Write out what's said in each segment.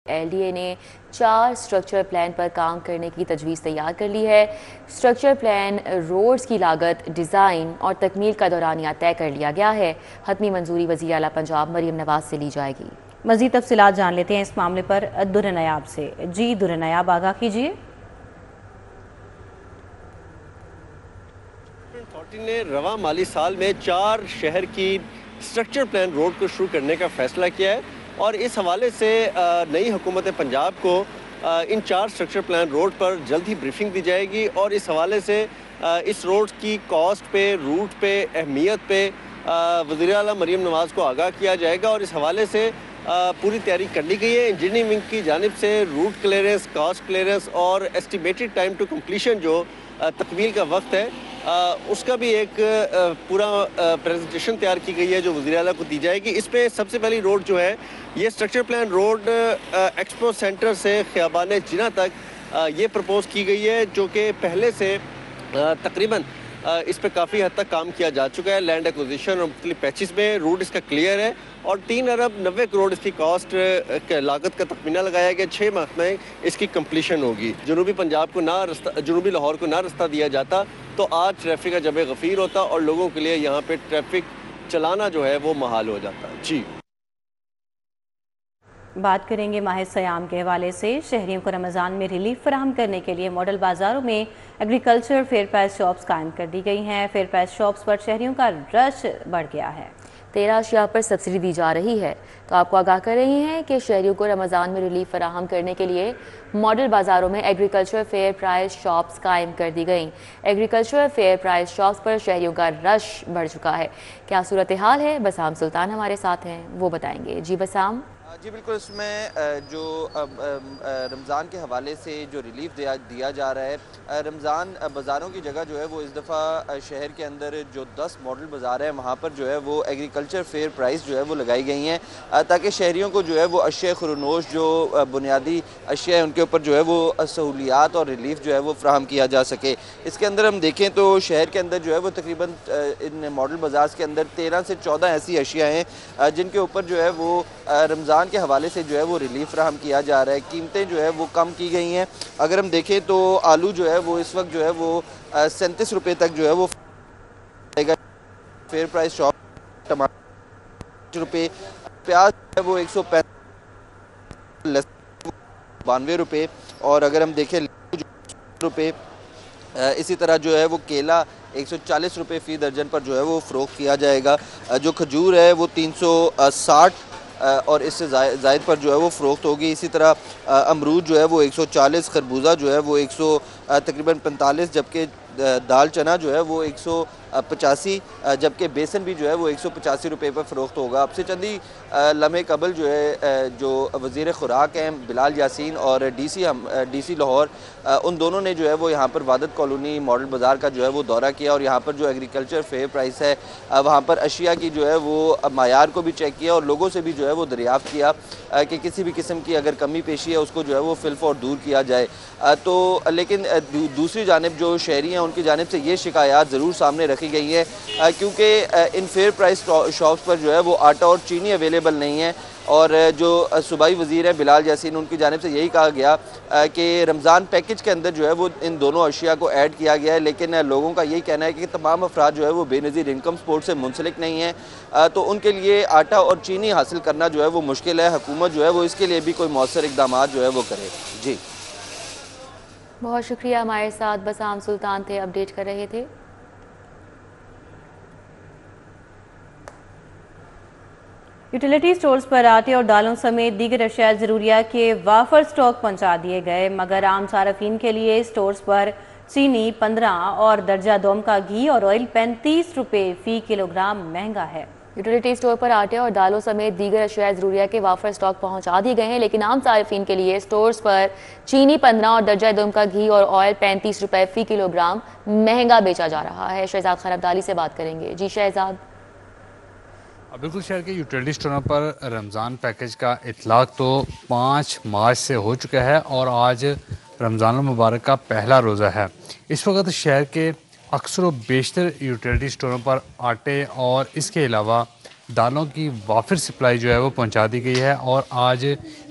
LDA ने 4 structure plan पर काम करने की तजवीज़ तैयार कर ली है। स्ट्रक्चर प्लान, रोड्स की लागत, डिज़ाइन और तकमील का दौरानिया तय कर लिया गया है। हतमी मंजूरी वज़ीर आला पंजाब मरीम नवाज से ली जाएगी। मज़ीद तफसीलात जान लेते हैं इस मामले पर दुर्रनयाब से। जी दुर्रनयाब, आगाह कीजिए। ने रवा माली साल में 4 शहर की स्ट्रक्चर प्लान रोड को शुरू करने का फैसला किया है और इस हवाले से नई हुकूमत पंजाब को इन 4 स्ट्रक्चर प्लान रोड पर जल्द ही ब्रीफिंग दी जाएगी और इस हवाले से इस रोड की कॉस्ट पे, रूट पे, अहमियत पे वज़ीर आला मरीम नवाज़ को आगाह किया जाएगा और इस हवाले से पूरी तैयारी कर ली गई है। इंजीनियरिंग विंग की जानिब से रूट क्लियरेंस, कॉस्ट क्लियरेंस और एस्टिमेटेड टाइम टू कम्प्लीशन जो तकमील का वक्त है उसका भी एक पूरा प्रेजेंटेशन तैयार की गई है जो वज़ीर आला को दी जाएगी। इस पर सबसे पहली रोड जो है ये structure plan road expo centre से ख़ियाबान जिना तक ये प्रपोज की गई है जो कि पहले से तकरीबन इस पर काफ़ी हद तक काम किया जा चुका है। लैंड एक्विजिशन और मुख्तलिफ पैचेस में रूट इसका क्लियर है और 3 अरब 90 करोड़ इसकी कॉस्ट लागत का तखमीना लगाया गया। 6 माह में इसकी कंप्लीशन होगी। जनूबी पंजाब को ना रास्ता, जनूबी लाहौर को ना रास्ता दिया जाता तो आज ट्रैफिक का जब गफ़ीर होता और लोगों के लिए यहाँ पे ट्रैफिक चलाना जो है वो महाल हो जाता। जी बात करेंगे माह सयाम के हवाले से। शहरियों को रमज़ान में रिलीफ फराहम करने के लिए मॉडल बाज़ारों में एग्रीकल्चर फेयर प्राइस शॉप्स कायम कर दी गई हैं। फेयर प्राइस शॉप्स पर शहरियों का रश बढ़ गया है। 13 अशिया पर सब्सिडी दी जा रही है। तो आपको आगाह कर रही हैं कि शहरियों को रमज़ान में रिलीफ फराहम करने के लिए मॉडल बाज़ारों में एग्रीकल्चर फेयर प्राइस शॉप्स कायम कर दी गई। एग्रीकल्चर फेयर प्राइस शॉप्स पर शहरियों का रश बढ़ चुका है। क्या सूरत हाल है, बसाम सुल्तान हमारे साथ हैं, वो बताएंगे। जी बसाम। जी बिल्कुल, इसमें जो रमज़ान के हवाले से जो रिलीफ दिया जा रहा है, रमज़ान बाज़ारों की जगह जो है वो इस दफ़ा शहर के अंदर जो 10 मॉडल बाज़ार है वहाँ पर जो है वो एग्रीकल्चर फेयर प्राइस जो है वो लगाई गई हैं ताकि शहरियों को जो है वो अशिया खुरनोश जो बुनियादी अशिया है उनके ऊपर जो है वो सहूलियात और रिलीफ जो है वो फ्राहम किया जा सके। इसके अंदर हम देखें तो शहर के अंदर जो है वो तकरीबन इन मॉडल बाज़ार के अंदर 13 से 14 ऐसी अशिया हैं जिनके ऊपर जो है वो रमज़ान के हवाले से जो है वो रिलीफ फ्राहम किया जा रहा है। कीमतें जो है वो कम की गई हैं। अगर हम देखें तो आलू जो है वो इस वक्त जो है वो 37 रुपये तक जो है वो फेयर प्राइस शॉप, टमाटर रुपये, प्याज है वो 192 रुपये और अगर हम देखें रुपये, इसी तरह जो है वो केला 140 रुपये फ़ी दर्जन पर जो है वो फ़रोख्त किया जाएगा। जो खजूर है वो 360 और इससे जायद पर जो है वो फ़रोख्त होगी। इसी तरह अमरूद जो है वो 140, खरबूजा जो है वो 100 तकरीबन 45, जबकि दाल चना जो है वो 185, जबकि बेसन भी जो है वो 185 रुपये पर फ़रोख्त होगा। अब से चंदी लम्हे कबल जो है जो वज़ीर खुराक हैं बिलाल यासीन और DC लाहौर, उन दोनों ने जो है वो यहाँ पर वादत कॉलोनी मॉडल बाज़ार का जो है वो दौरा किया और यहाँ पर जो एग्रीकल्चर फेयर प्राइस है वहाँ पर अशिया की जो है वो मायार को भी चेक किया और लोगों से भी जो है वो दरियाफ़्त किया कि किसी भी किस्म की अगर कमी पेशी है उसको जो है वो फिलफौर दूर किया जाए। तो लेकिन दूसरी जानिब जो शहरी हैं उनकी जानिब से ये शिकायत ज़रूर सामने रखी गई है क्योंकि इन फेयर प्राइस शॉप्स पर जो है वो आटा और चीनी अवेलेबल नहीं है और जो सूबाई वज़ीर है बिलाल यासीन उनकी जानिब से यही कहा गया कि रमज़ान पैकेज के अंदर जो है वो इन दोनों अशिया को ऐड किया गया है, लेकिन लोगों का यही कहना है कि तमाम अफराद जो है वो बेनज़ीर इनकम सपोर्ट से मुंसलिक नहीं है तो उनके लिए आटा और चीनी हासिल करना जो है वो मुश्किल है। हुकूमत जो है वो इसके लिए भी कोई मौसर इक़दाम जो है वो करे। जी बहुत शुक्रिया, हमारे साथ बसाम सुल्तान थे, अपडेट कर रहे थे। यूटिलिटी स्टोर्स पर आटे और दालों समेत दीगर अशिया ज़रूरिया के वाफर स्टॉक पहुंचा दिए गए, मगर आम सार्फिन के लिए स्टोर्स पर चीनी 15 और दर्जा दोम का घी और ऑयल 35 रुपये फ़ी किलोग्राम महंगा है। यूटिलिटी स्टोर पर आटे और दालों समेत दीगर अशिया ज़रूरिया के वाफर स्टॉक पहुंचा दिए गए हैं, लेकिन आम सार्फिन के लिए स्टोर्स पर चीनी 15 और दर्जा दोम का घी और ऑयल 35 रुपये फ़ी किलोग्राम महंगा बेचा जा रहा है। शहजाद खान अब्दाली से बात करेंगे। जी शहजाद। बिल्कुल, शहर के यूटिलिटी स्टोरों पर रमज़ान पैकेज का इतलाक़ तो 5 मार्च से हो चुका है और आज रमज़ान मुबारक का पहला रोज़ा है। इस वक्त शहर के अक्सर व बेशतर यूटिलिटी स्टोरों पर आटे और इसके अलावा दालों की वाफिर सप्लाई जो है वो पहुंचा दी गई है और आज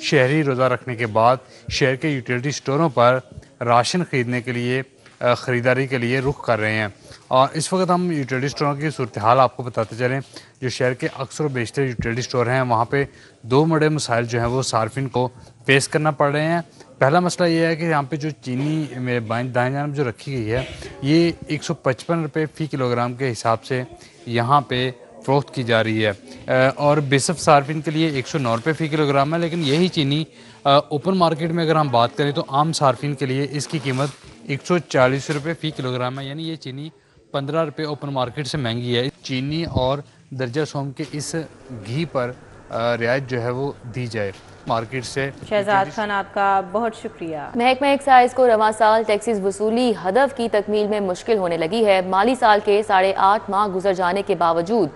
शहरी रोज़ा रखने के बाद शहर के यूटिलिटी स्टोरों पर राशन ख़रीदने के लिए ख़रीदारी के लिए रुख कर रहे हैं। और इस वक्त हम यूटिलिटी स्टोरों की सूरत हाल आपको बताते चलें। जो शहर के अक्सर बेशतर यूटिलिटी स्टोर हैं वहाँ पे दो बड़े मसाइल जो हैं वो सार्फिन को फेस करना पड़ रहे हैं। पहला मसला ये है कि यहाँ पे जो चीनी मेरे दाएं जानब जो रखी गई है ये 155 रुपये फ़ी किलोग्राम के हिसाब से यहाँ पे फ़रोख्त की जा रही है और बेसफ सार्फिन के लिए 109 रुपये फ़ी किलोग्राम है। लेकिन यही चीनी ओपन मार्केट में अगर हम बात करें तो आम सार्फिन के लिए इसकी कीमत 140 रुपये फ़ी किलोग्राम है। यानी ये चीनी 15 रुपये ओपन मार्केट से महंगी है। चीनी और दर्जा सोम के इस घी पर रियायत जो है वो दी जाए मार्केट से। शहजाद खान आपका बहुत शुक्रिया। महकमा एक्साइज को रवां साल टैक्सेस वसूली हदफ की तकमील में मुश्किल होने लगी है। माली साल के 8.5 माह गुजर जाने के बावजूद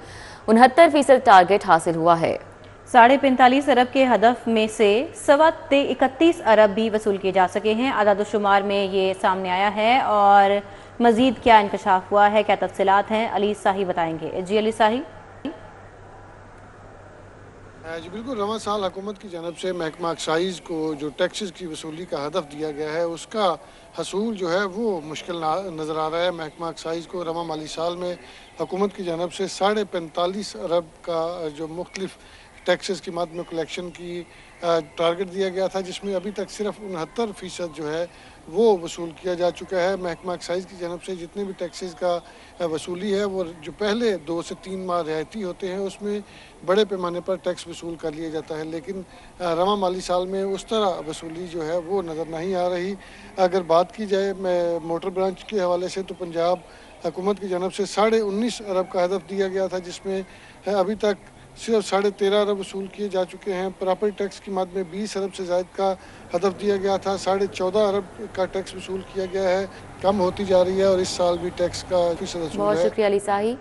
69% टारगेट हासिल हुआ है। 45.5 अरब के हदफ में से 31 अरब भी वसूल किए जा सके हैं। आदादुशुमार में ये सामने आया है और मजीद क्या इंकशाफ हुआ है, क्या तफसीलात हैं, अली साही बताएंगे। जी अली साही। जी बिल्कुल, रवां साल हुकूमत की जानब से महकमा एक्साइज को जो टैक्सेस की वसूली का हदफ दिया गया है उसका हसूल जो है वो मुश्किल नज़र आ रहा है। महकमा एक्साइज को रवां माली साल में हुकूमत की जानब से 45.5 अरब का जो मुख्तलिफ टैक्सेस की मद में कलेक्शन की टारगेट दिया गया था, जिसमें अभी तक सिर्फ 69% जो है वो वसूल किया जा चुका है। महकमा एक्साइज की जानब से जितने भी टैक्सेस का वसूली है वो जो पहले 2 से 3 माह रियायती होते हैं उसमें बड़े पैमाने पर टैक्स वसूल कर लिया जाता है, लेकिन रवां माली साल में उस तरह वसूली जो है वो नज़र नहीं आ रही। अगर बात की जाए मैं मोटर ब्रांच के हवाले से तो पंजाब हुकूमत की जानब से 19.5 अरब का हदफ दिया गया था, जिसमें अभी तक सिर्फ 13.5 अरब वसूल किए जा चुके हैं। प्रॉपर्टी टैक्स की मद में 20 अरब से ज़ायद का हदफ दिया गया था, 14.5 अरब का टैक्स वसूल किया गया है। कम होती जा रही है और इस साल भी टैक्स का फीसद। बहुत शुक्रिया अली साही।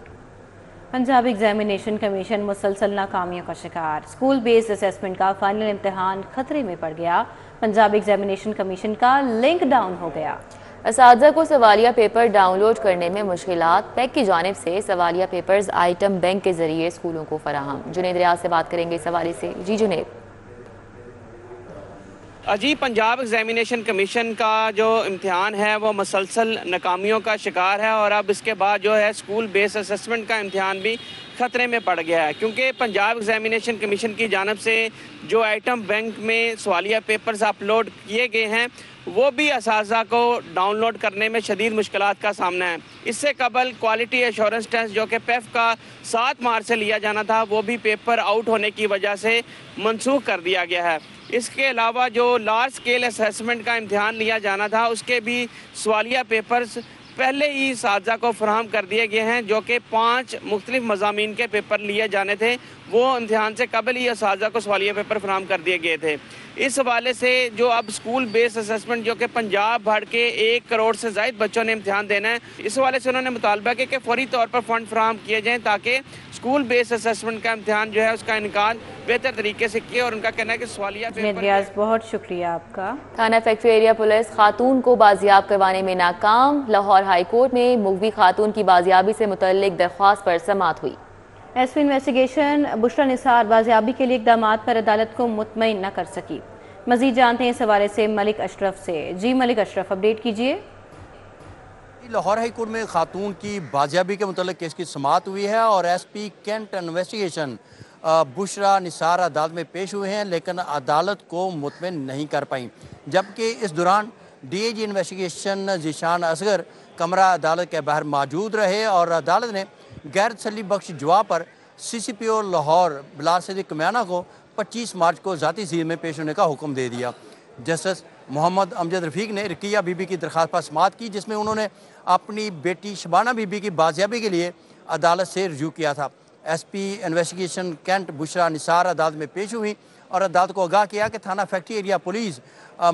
पंजाब एग्जामिनेशन कमीशन मुसलसल नाकामियों का शिकार। स्कूल बेस्ड असेसमेंट का फाइनल इम्तिहान खतरे में पड़ गया। पंजाब एग्जामिनेशन कमीशन का लिंक डाउन हो गया। असातिज़ा को सवालिया पेपर डाउनलोड करने में मुश्किलात। पैक की जानिब से सवालिया पेपर्स आइटम बैंक के जरिए स्कूलों को फराहम। जुनेद रियाज से बात करेंगे इस हवाले से। जी जुनेद। जी, पंजाब एग्जामिनेशन कमीशन का जो इम्तिहान है वो मुसलसल नाकामियों का शिकार है और अब इसके बाद जो है स्कूल बेस्ड असेसमेंट का इम्तिहान भी ख़तरे में पड़ गया है, क्योंकि पंजाब एग्जामिनेशन कमीशन की जानब से जो आइटम बैंक में सवालिया पेपर्स अपलोड किए गए हैं वो भी असातिज़ा को डाउनलोड करने में शदीद मुश्किलात का सामना है। इससे कबल क्वालिटी एश्योरेंस टेस्ट जो कि पेफ का 7 मार्च से लिया जाना था वो भी पेपर आउट होने की वजह से मनसूख कर दिया गया है। इसके अलावा जो लार्ज स्केल असेसमेंट का इम्तिहान लिया जाना था उसके भी सवालिया पेपर्स पहले ही असातिज़ा को फराहम कर दिए गए हैं। जो कि 5 मुख्तलिफ मज़ामीन के पेपर लिए जाने थे वो इम्तिहान से कबल ही असातिज़ा को सवालिया पेपर फराहम कर दिए गए थे। इस हवाले से जो अब स्कूल बेस्ड असेसमेंट जो कि पंजाब भर के 1 करोड़ से ज़ायद बच्चों ने इम्तिहान देना है, इस हवाले से उन्होंने मुतालबा किया कि फौरी तौर पर फ़ंड फराहम किए जाएँ ताकि स्कूल बेस्ड असेसमेंट का इम्तिहान जो है उसका इनकाद बेहतर तरीके से किए। और उनका कहना है कि सवालिया पेपर। बहुत शुक्रिया आपका। थाना फैक्ट्री एरिया पुलिस खातून को बाजियाब करवाने में नाकाम। लाहौर हाई कोर्ट में मुगवी खातून की बाजियाबी से मुतल्लिक दरख्वास्त पर समाअत हुई। एसपी इन्वेस्टिगेशन बुशरा निसार बाजियाबी के लिए इक़दामात पर अदालत को मुतमईन न कर सकी। मजीद जानते हैं इस हवाले से मलिक अशरफ से। जी मलिक अशरफ, अपडेट कीजिए। लाहौर हाई कोर्ट में खातून की बाजियाबी के मुतल्लिक केस की समाअत हुई है और SP cantt investigation Bushra Nisar अदालत में पेश हुए हैं, लेकिन अदालत को मुतमईन नहीं कर पाई। जबकि इस दौरान डीएजी इन्वेस्टिगेशन ज़ीशान असगर कमरा अदालत के बाहर मौजूद रहे और अदालत ने गैर तसल्ली बख्श जवाब पर CCPO लाहौर बिलाल सदीक कमियाना को 25 मार्च को ज़ाती सीर में पेश होने का हुक्म दे दिया। जस्टिस मोहम्मद अमजद रफ़ीक ने रकिया बीबी की दरख्वास्त पर समाअत की, जिसमें उन्होंने अपनी बेटी शबाना बीबी की बाजियाबी के लिए अदालत से रजू किया था। SP investigation cantt Bushra Nisar अदालत में पेश हुई और अदालत को आगाह किया कि थाना फैक्ट्री एरिया पुलिस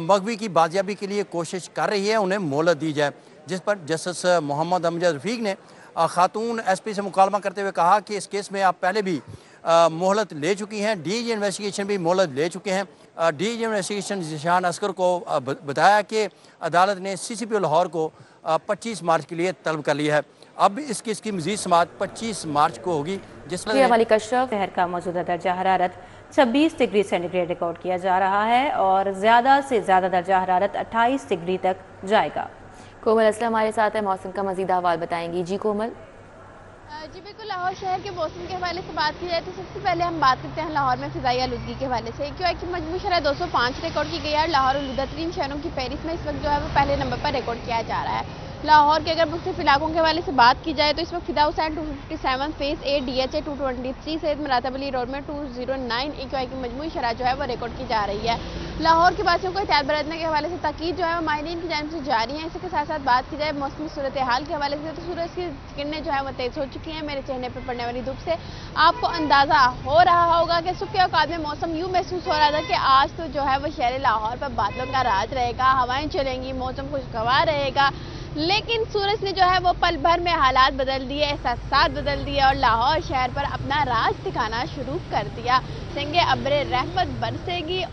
मगवी की बाजियाबी के लिए कोशिश कर रही है, उन्हें मोहलत दी जाए। जिस पर जस्टिस मोहम्मद अमजद रफ़ीक ने खातून एसपी से मुकालमा करते हुए कहा कि इस केस में आप पहले भी मोहलत ले चुकी हैं, डीजी इन्वेस्टिगेशन भी मोहलत ले चुके हैं। डीजी इन्वेस्टिगेशन ज़ीशान असगर को बताया कि अदालत ने CCPO लाहौर को 25 मार्च के लिए तलब कर लिया है। अब इस केस की मज़ीद समाअत 25 मार्च को होगी, जी मालिक अशरफ, शहर का मौजूदा दर्जा हरारत 26 डिग्री सेंटीग्रेड रिकॉर्ड किया जा रहा है और ज़्यादा से ज़्यादा दर्जा हरारत 28 डिग्री तक जाएगा। कोमल असलम हमारे साथ है, मौसम का मज़ीद अहवाल बताएंगी। जी कोमल। जी बिल्कुल, लाहौर शहर के मौसम के हवाले से बात की जाए तो सबसे पहले हम बात करते हैं लाहौर में फ़िज़ाई आलूदगी के हवाले से। क्यों है कि मजमू शरह 205 रिकॉर्ड की गई है। लाहौर आलूदा तरीन शहरों की फहरिस्त में इस वक्त जो है वो पहले नंबर पर रिकॉर्ड किया जा रहा है। लाहौर के अगर मुख्तलिफ इलाकों के हवाले से बात की जाए तो इस वक्त Fida Hussain 257, phase A DHA 223, Syed Maratib Ali road में 209 AQI की मजमूई शरह जो है वो रिकॉर्ड की जा रही है। लाहौर के वासियों को एहतियात बरतने के हवाले से ताकीद जो है वो माहिरीन की जानिब से जारी है। इसके साथ साथ बात की जाए मौसमी सूरत हाल के हवाले से तो सूरज की किरणें जो है वो तेज़ हो चुकी हैं। मेरे चेहरे पर पड़ने वाली धूप से आपको अंदाज़ा हो रहा होगा कि सुबह औकात में मौसम यूँ महसूस हो रहा था कि आज तो जो है वो शहर लाहौर पर बादलों का राज रहेगा, हवाएं चलेंगी, मौसम खुशगवार रहेगा। लेकिन सूरज ने जो है वो पल भर में हालात बदल दिए, एहसास बदल दिए और लाहौर शहर पर अपना राज दिखाना शुरू कर दिया। सिंगे अब्रे रहमत बरसेगी।